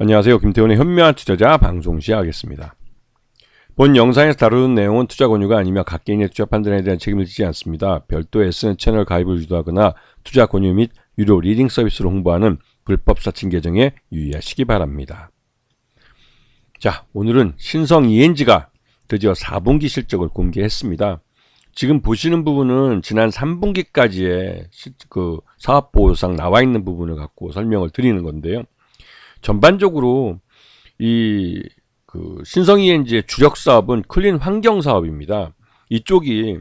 안녕하세요. 김태훈의 현명한 투자자 방송 시작하겠습니다. 본 영상에서 다루는 내용은 투자 권유가 아니며 각 개인의 투자 판단에 대한 책임을 지지 않습니다. 별도 SNS 채널 가입을 유도하거나 투자 권유 및 유료 리딩 서비스를 홍보하는 불법 사칭 계정에 유의하시기 바랍니다. 자, 오늘은 신성 ENG가 드디어 4분기 실적을 공개했습니다. 지금 보시는 부분은 지난 3분기까지의 그 사업보고서상 나와 있는 부분을 갖고 설명을 드리는 건데요. 전반적으로 이 신성 ENG의 주력 사업은 클린 환경 사업입니다. 이쪽이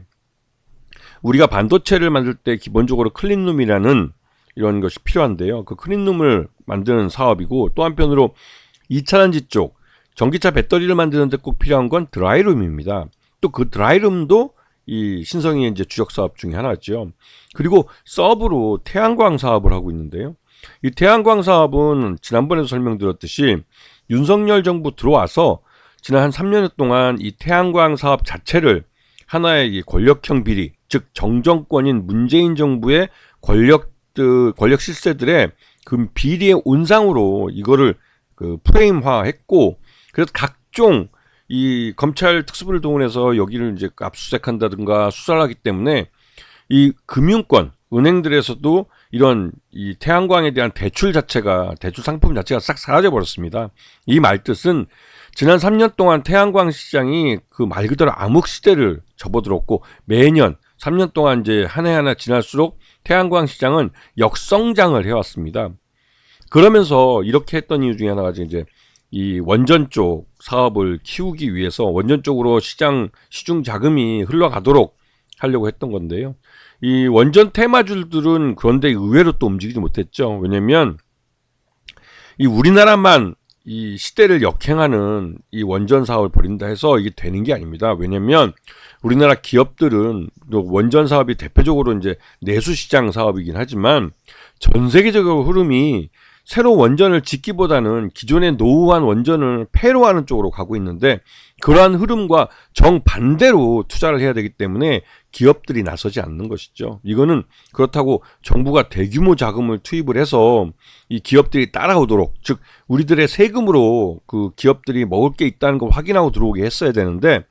우리가 반도체를 만들 때 기본적으로 클린룸이라는 이런 것이 필요한데요. 그 클린룸을 만드는 사업이고, 또 한편으로 2차전지 쪽 전기차 배터리를 만드는 데 꼭 필요한 건 드라이룸입니다. 또 그 드라이룸도 이 신성 ENG의 주력 사업 중에 하나죠. 그리고 서브로 태양광 사업을 하고 있는데요. 이 태양광 사업은 지난번에도 설명드렸듯이 윤석열 정부 들어와서 지난 한 3년 동안 이 태양광 사업 자체를 하나의 이 권력형 비리, 즉 정정권인 문재인 정부의 권력 실세들의 그 비리의 온상으로 이거를 프레임화했고, 그래서 각종 이 검찰 특수부를 동원해서 여기를 이제 압수수색한다든가 수사를 하기 때문에 이 금융권, 은행들에서도 이런 이 태양광에 대한 대출 상품 자체가 싹 사라져 버렸습니다. 이 말뜻은 지난 3년 동안 태양광 시장이 그 말 그대로 암흑 시대를 접어들었고, 매년 3년 동안 이제 한 해 하나 지날수록 태양광 시장은 역성장을 해왔습니다. 그러면서 이렇게 했던 이유 중에 하나가 이제 이 원전 쪽 사업을 키우기 위해서 원전 쪽으로 시중 자금이 흘러가도록 하려고 했던 건데요. 이 원전 테마주들은 그런데 의외로 또 움직이지 못했죠. 왜냐면 이 우리나라만 이 시대를 역행하는 이 원전 사업을 벌인다 해서 이게 되는 게 아닙니다. 왜냐면 우리나라 기업들은 또 원전 사업이 대표적으로 이제 내수 시장 사업이긴 하지만 전 세계적으로 흐름이 새로 원전을 짓기보다는 기존의 노후한 원전을 폐로하는 쪽으로 가고 있는데, 그러한 흐름과 정반대로 투자를 해야 되기 때문에 기업들이 나서지 않는 것이죠. 이거는 그렇다고 정부가 대규모 자금을 투입을 해서 이 기업들이 따라오도록, 즉 우리들의 세금으로 그 기업들이 먹을 게 있다는 걸 확인하고 들어오게 했어야 되는데,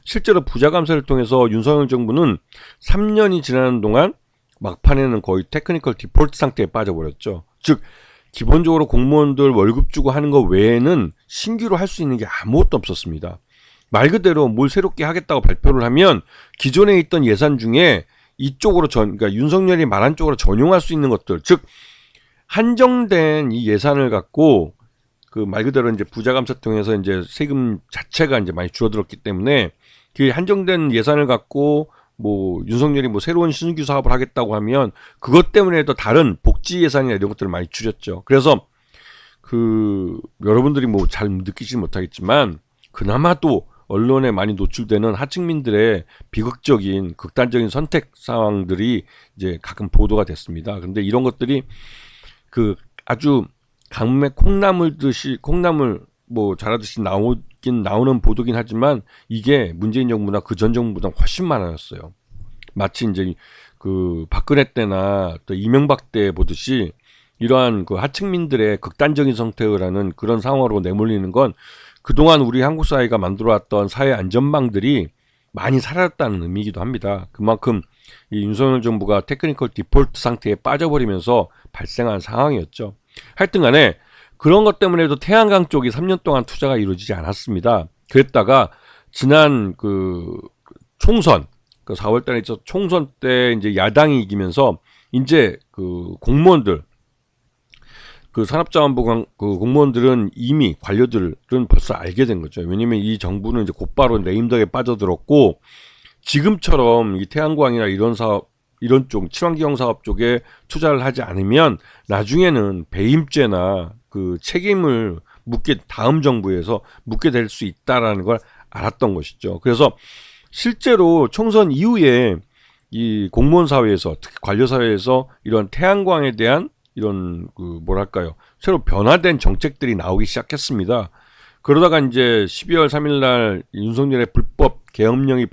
실제로 부자 감세를 통해서 윤석열 정부는 3년이 지나는 동안 막판에는 거의 테크니컬 디폴트 상태에 빠져버렸죠. 즉 기본적으로 공무원들 월급 주고 하는 것 외에는 신규로 할 수 있는 게 아무것도 없었습니다. 말 그대로 뭘 새롭게 하겠다고 발표를 하면 기존에 있던 예산 중에 이쪽으로 그러니까 윤석열이 말한 쪽으로 전용할 수 있는 것들, 즉 한정된 이 예산을 갖고 그 말 그대로 이제 부자 감세 통해서 이제 세금 자체가 이제 많이 줄어들었기 때문에 그 한정된 예산을 갖고 뭐 윤석열이 뭐 새로운 신규 사업을 하겠다고 하면 그것 때문에 또 다른 복지 예산이나 이런 것들을 많이 줄였죠. 그래서 여러분들이 뭐 잘 느끼지 못하겠지만 그나마 또 언론에 많이 노출되는 하층민들의 비극적인 극단적인 선택 상황들이 이제 가끔 보도가 됐습니다. 그런데 이런 것들이 아주 강매 콩나물 뭐 자라듯이 나오는 보도긴 하지만 이게 문재인 정부나 그 전 정부보다 훨씬 많았어요. 마치 이제 박근혜 때나 또 이명박 때 보듯이 이러한 하층민들의 극단적인 선택을 하는 그런 상황으로 내몰리는 건 그동안 우리 한국 사회가 만들어왔던 사회 안전망들이 많이 사라졌다는 의미이기도 합니다. 그만큼 이 윤석열 정부가 테크니컬 디폴트 상태에 빠져버리면서 발생한 상황이었죠. 하여튼 간에 그런 것 때문에도 태양광 쪽이 3년 동안 투자가 이루어지지 않았습니다. 그랬다가 지난 총선, 4월달에 있었 총선 때 이제 야당이 이기면서 이제 공무원들, 산업자원부 공무원들은 이미 관료들은 벌써 알게 된 거죠. 왜냐면 이 정부는 이제 곧바로 레임덕에 빠져들었고, 지금처럼 이 태양광이나 이런 사업, 이런 쪽 친환경 사업 쪽에 투자를 하지 않으면 나중에는 배임죄나 책임을 다음 정부에서 묻게 될 수 있다라는 걸 알았던 것이죠. 그래서 실제로 총선 이후에 이 공무원 사회에서, 특히 관료 사회에서 이런 태양광에 대한 이런 새로 변화된 정책들이 나오기 시작했습니다. 그러다가 이제 12월 3일 날 윤석열의 불법 계엄령이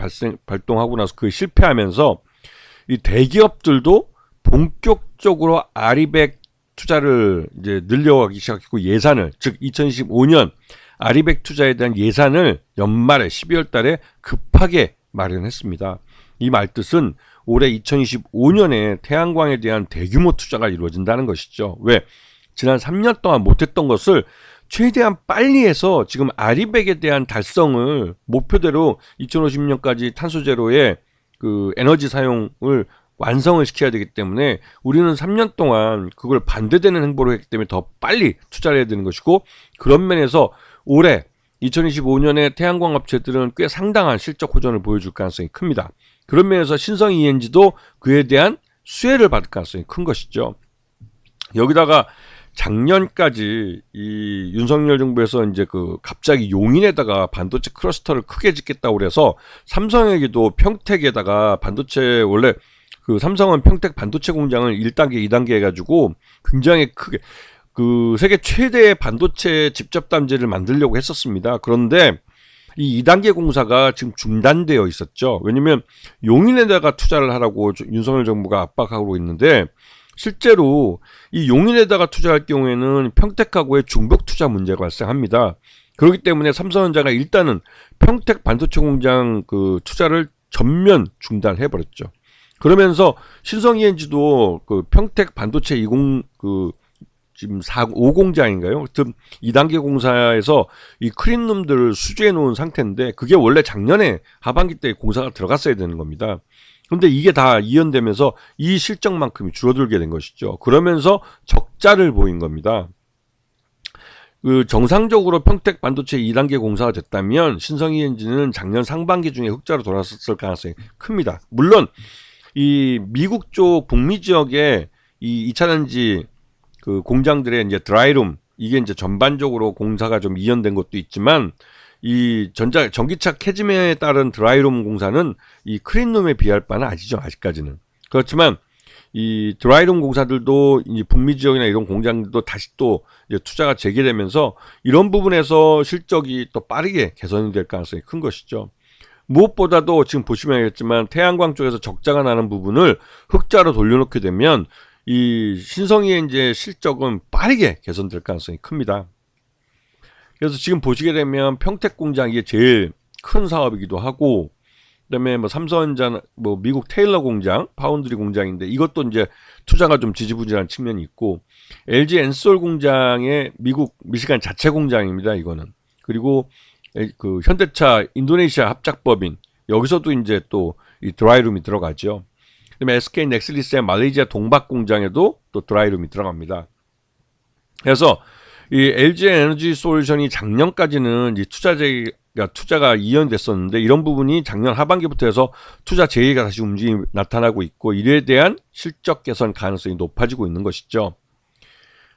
발동하고 나서 실패하면서 이 대기업들도 본격적으로 아리백 투자를 이제 늘려가기 시작했고 예산을 즉 2025년 아리백 투자에 대한 예산을 연말에 12월 달에 급하게 마련했습니다. 이 말뜻은 올해 2025년에 태양광에 대한 대규모 투자가 이루어진다는 것이죠. 왜? 지난 3년 동안 못했던 것을 최대한 빨리 해서 지금 아리백에 대한 달성을 목표대로 2050년까지 탄소 제로의 그 에너지 사용을 완성을 시켜야 되기 때문에 우리는 3년 동안 그걸 반대되는 행보를 했기 때문에 더 빨리 투자를 해야 되는 것이고 그런 면에서 올해 2025년에 태양광 업체들은 꽤 상당한 실적 호전을 보여줄 가능성이 큽니다. 그런 면에서 신성 ENG도 그에 대한 수혜를 받을 가능성이 큰 것이죠. 여기다가 작년까지 이 윤석열 정부에서 이제 그 갑자기 용인에다가 반도체 클러스터를 크게 짓겠다고 그래서 삼성에게도 평택에다가 반도체 원래 그 삼성은 평택 반도체 공장을 1단계, 2단계 해가지고 굉장히 크게 그 세계 최대의 반도체 직접 단지를 만들려고 했었습니다. 그런데 이 2단계 공사가 지금 중단되어 있었죠. 왜냐면 용인에다가 투자를 하라고 윤석열 정부가 압박하고 있는데 실제로 이 용인에다가 투자할 경우에는 평택하고의 중복 투자 문제가 발생합니다. 그렇기 때문에 삼성전자가 일단은 평택 반도체 공장 그 투자를 전면 중단해 버렸죠. 그러면서 신성 ENG도 그 평택 반도체 20 그 지금 5공장인가요? 2단계 공사에서 이 클린룸들을 수주해 놓은 상태인데 그게 원래 작년에 하반기 때 공사가 들어갔어야 되는 겁니다. 근데 이게 다 이연되면서 이 실적만큼이 줄어들게 된 것이죠. 그러면서 적자를 보인 겁니다. 그 정상적으로 평택 반도체 2단계 공사가 됐다면 신성 ENG는 작년 상반기 중에 흑자로 돌아섰을 가능성이 큽니다. 물론 이 미국 쪽 북미 지역에 이 2차전지 그 공장들의 이제 드라이룸 이게 이제 전반적으로 공사가 좀 이연된 것도 있지만 이 전기차 캐즘에 따른 드라이룸 공사는 이 클린룸에 비할 바는 아니죠. 아직까지는. 그렇지만 이 드라이룸 공사들도 이제 북미 지역이나 이런 공장들도 다시 또 이제 투자가 재개되면서 이런 부분에서 실적이 또 빠르게 개선이 될 가능성이 큰 것이죠. 무엇보다도 지금 보시면 알겠지만 태양광 쪽에서 적자가 나는 부분을 흑자로 돌려놓게 되면 이 신성 ENG의 실적은 빠르게 개선될 가능성이 큽니다. 그래서 지금 보시게 되면 평택 공장 이게 제일 큰 사업이기도 하고 그다음에 뭐 삼성전자 뭐 미국 테일러 공장 파운드리 공장인데 이것도 이제 투자가 좀 지지부진한 측면이 있고 LG 엔솔 공장의 미국 미시간 자체 공장입니다. 이거는 그리고 그 현대차 인도네시아 합작법인 여기서도 이제 또 이 드라이룸이 들어가죠. 그다음에 SK 넥슬리스의 말레이시아 동박 공장에도 또 드라이룸이 들어갑니다. 그래서 이 LG 에너지 솔루션이 작년까지는 이 투자가 이연됐었는데 이런 부분이 작년 하반기부터 해서 투자 재개가 다시 움직임이 나타나고 있고 이에 대한 실적 개선 가능성이 높아지고 있는 것이죠.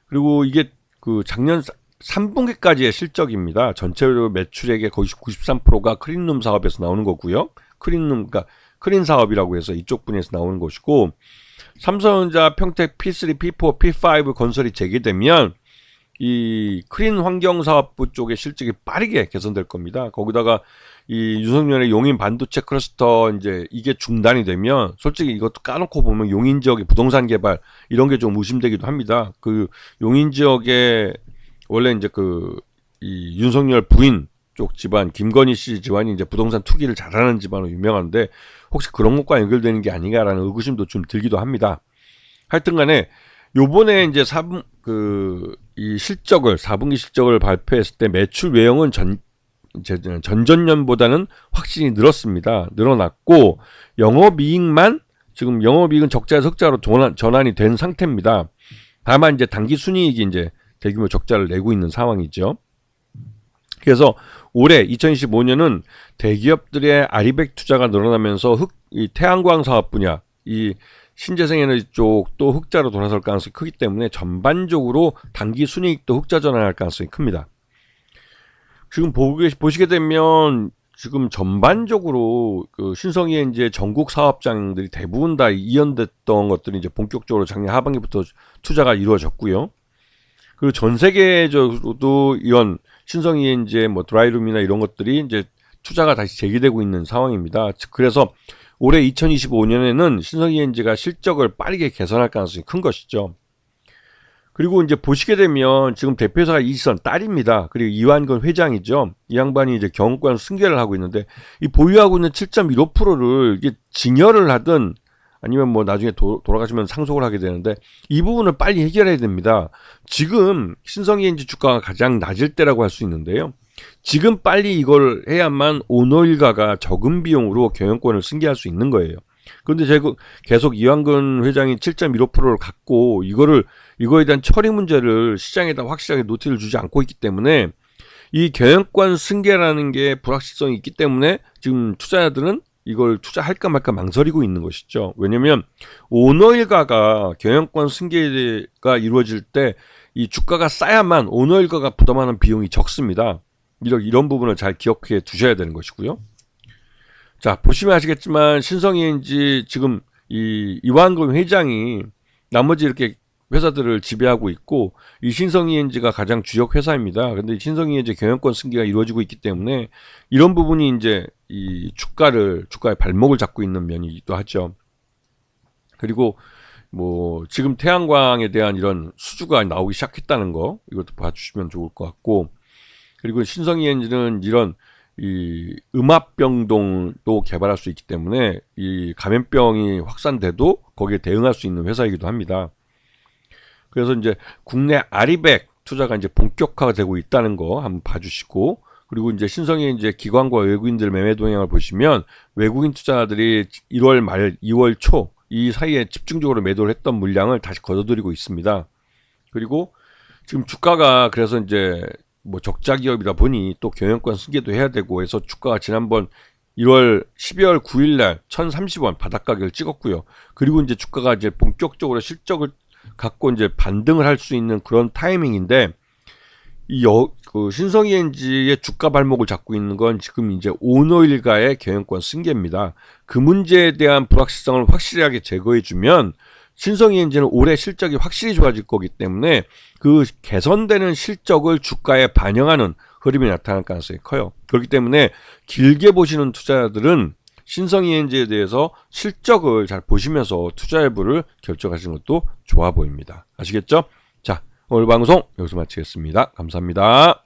그리고 이게 그 작년 3분기까지의 실적입니다. 전체로 매출액의 거의 93%가 클린룸 사업에서 나오는 거고요. 그러니까 클린 사업이라고 해서 이쪽 분야에서 나오는 것이고 삼성전자 평택 P3, P4, P5 건설이 재개되면 이 클린 환경사업부 쪽의 실적이 빠르게 개선될 겁니다. 거기다가 이 윤석열의 용인 반도체 클러스터 이제 이게 중단이 되면 솔직히 이것도 까놓고 보면 용인 지역의 부동산 개발 이런 게 좀 의심되기도 합니다. 그 용인 지역에 원래 이제 그 이 윤석열 부인 쪽 집안 김건희 씨 집안이 이제 부동산 투기를 잘하는 집안으로 유명한데 혹시 그런 것과 연결되는 게 아닌가라는 의구심도 좀 들기도 합니다. 하여튼간에 요번에 이제 이 실적을 4분기 실적을 발표했을 때 매출 외형은 전전년보다는 확실히 늘었습니다. 늘어났고 영업이익만 지금 영업이익은 적자에서 흑자로 전환이 된 상태입니다. 다만 이제 당기 순이익이 이제 대규모 적자를 내고 있는 상황이죠. 그래서 올해 2025년은 대기업들의 아리백 투자가 늘어나면서 이 태양광 사업 분야, 이 신재생에너지 쪽도 흑자로 돌아설 가능성이 크기 때문에 전반적으로 단기 순이익도 흑자 전환할 가능성이 큽니다. 지금 보시게 되면 지금 전반적으로 그 신성 ENG의 전국 사업장들이 대부분 다 이연됐던 것들이 이제 본격적으로 작년 하반기부터 투자가 이루어졌고요. 그리고 전 세계적으로도 이런 신성 ENG의 뭐 드라이룸이나 이런 것들이 이제 투자가 다시 재개되고 있는 상황입니다. 그래서 올해 2025년에는 신성 ENG가 실적을 빠르게 개선할 가능성이 큰 것이죠. 그리고 이제 보시게 되면 지금 대표이사가 이지선 딸입니다. 그리고 이완근 회장이죠. 이 양반이 이제 경영권 승계를 하고 있는데 이 보유하고 있는 7.15%를 이게 증여를 하든 아니면 뭐 나중에 돌아가시면 상속을 하게 되는데 이 부분을 빨리 해결해야 됩니다. 지금 신성이엔지 주가가 가장 낮을 때라고 할 수 있는데요. 지금 빨리 이걸 해야만 오너일가가 적은 비용으로 경영권을 승계할 수 있는 거예요. 그런데 제가 계속 이완근 회장이 7.15%를 갖고 이거에 대한 처리 문제를 시장에다 확실하게 노티를 주지 않고 있기 때문에 이 경영권 승계라는 게 불확실성이 있기 때문에 지금 투자자들은 이걸 투자할까 말까 망설이고 있는 것이죠. 왜냐면 오너일가가 경영권 승계가 이루어질 때 이 주가가 싸야만 오너일가가 부담하는 비용이 적습니다. 이런 부분을 잘 기억해 두셔야 되는 것이고요. 자, 보시면 아시겠지만 신성이엔지 지금 이완근 회장이 나머지 이렇게 회사들을 지배하고 있고 이 신성이엔지가 가장 주역 회사입니다. 근데 신성이엔지 경영권 승계가 이루어지고 있기 때문에 이런 부분이 이제 이 주가의 발목을 잡고 있는 면이기도 하죠. 그리고 뭐 지금 태양광에 대한 이런 수주가 나오기 시작했다는 거 이것도 봐주시면 좋을 것 같고 그리고 신성이엔지는 이런 이 음압병동도 개발할 수 있기 때문에 이 감염병이 확산돼도 거기에 대응할 수 있는 회사이기도 합니다. 그래서 이제 국내 아리백 투자가 이제 본격화되고 있다는 거 한번 봐주시고 그리고 이제 신성이엔지 기관과 외국인들 매매 동향을 보시면 외국인 투자자들이 1월 말 2월 초 이 사이에 집중적으로 매도를 했던 물량을 다시 걷어들이고 있습니다. 그리고 지금 주가가 그래서 이제 뭐 적자 기업이다 보니 또 경영권 승계도 해야 되고 해서 주가가 지난번 12월 9일 날 1,030원 바닥 가격을 찍었고요. 그리고 이제 주가가 이제 본격적으로 실적을 갖고 이제 반등을 할 수 있는 그런 타이밍인데 그 신성이엔지의 주가 발목을 잡고 있는 건 지금 이제 오너일가의 경영권 승계입니다. 그 문제에 대한 불확실성을 확실하게 제거해주면 신성이엔지는 올해 실적이 확실히 좋아질 거기 때문에 그 개선되는 실적을 주가에 반영하는 흐름이 나타날 가능성이 커요. 그렇기 때문에 길게 보시는 투자자들은 신성이엔지에 대해서 실적을 잘 보시면서 투자 여부를 결정하시는 것도 좋아 보입니다. 아시겠죠? 자, 오늘 방송 여기서 마치겠습니다. 감사합니다.